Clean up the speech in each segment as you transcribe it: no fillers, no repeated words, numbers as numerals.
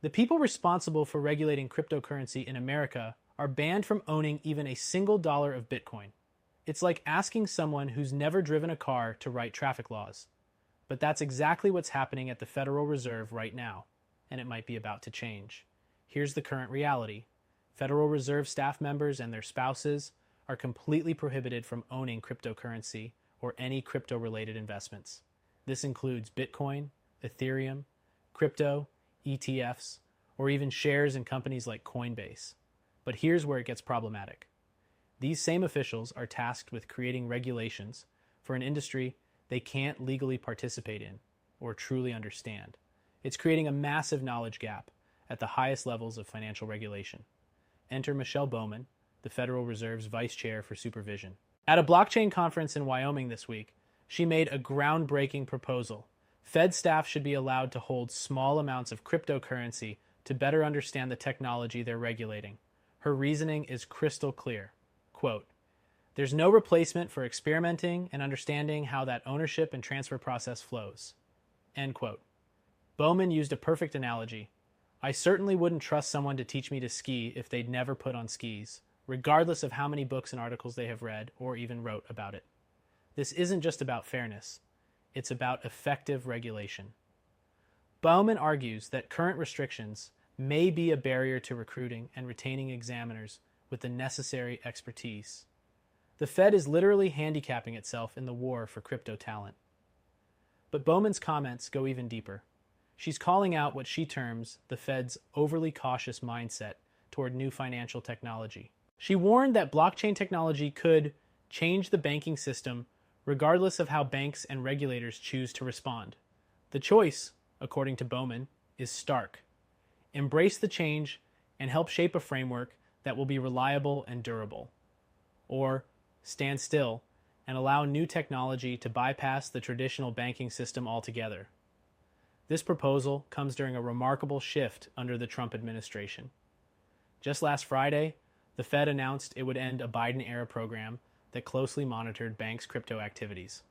The people responsible for regulating cryptocurrency in America are banned from owning even a single dollar of Bitcoin. It's like asking someone who's never driven a car to write traffic laws. But that's exactly what's happening at the Federal Reserve right now, and it might be about to change. Here's the current reality. Federal Reserve staff members and their spouses are completely prohibited from owning cryptocurrency or any crypto-related investments. This includes Bitcoin, Ethereum, crypto, ETFs, or even shares in companies like Coinbase. But here's where it gets problematic. These same officials are tasked with creating regulations for an industry they can't legally participate in or truly understand. It's creating a massive knowledge gap at the highest levels of financial regulation. Enter Michelle Bowman, the Federal Reserve's Vice Chair for Supervision. At a blockchain conference in Wyoming this week, she made a groundbreaking proposal. Fed staff should be allowed to hold small amounts of cryptocurrency to better understand the technology they're regulating. Her reasoning is crystal clear. Quote, "There's no replacement for experimenting and understanding how that ownership and transfer process flows." End quote. Bowman used a perfect analogy. I certainly wouldn't trust someone to teach me to ski if they'd never put on skis, regardless of how many books and articles they have read or even wrote about it. This isn't just about fairness. It's about effective regulation. Bowman argues that current restrictions may be a barrier to recruiting and retaining examiners with the necessary expertise. The Fed is literally handicapping itself in the war for crypto talent. But Bowman's comments go even deeper. She's calling out what she terms the Fed's overly cautious mindset toward new financial technology. She warned that blockchain technology could change the banking system regardless of how banks and regulators choose to respond. The choice, according to Bowman, is stark. Embrace the change and help shape a framework that will be reliable and durable. Or stand still and allow new technology to bypass the traditional banking system altogether. This proposal comes during a remarkable shift under the Trump administration. Just last Friday, the Fed announced it would end a Biden-era program that closely monitored banks' crypto activities.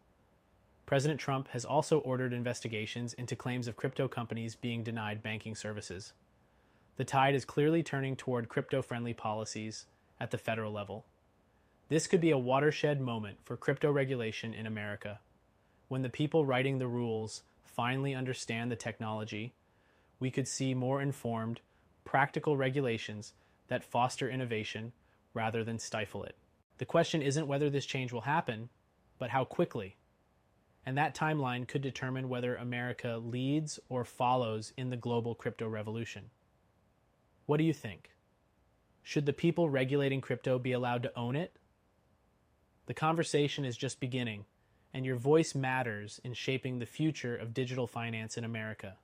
President Trump has also ordered investigations into claims of crypto companies being denied banking services. The tide is clearly turning toward crypto-friendly policies at the federal level. This could be a watershed moment for crypto regulation in America. When the people writing the rules finally understand the technology, we could see more informed, practical regulations that foster innovation rather than stifle it. The question isn't whether this change will happen, but how quickly. And that timeline could determine whether America leads or follows in the global crypto revolution. What do you think? Should the people regulating crypto be allowed to own it? The conversation is just beginning, and your voice matters in shaping the future of digital finance in America.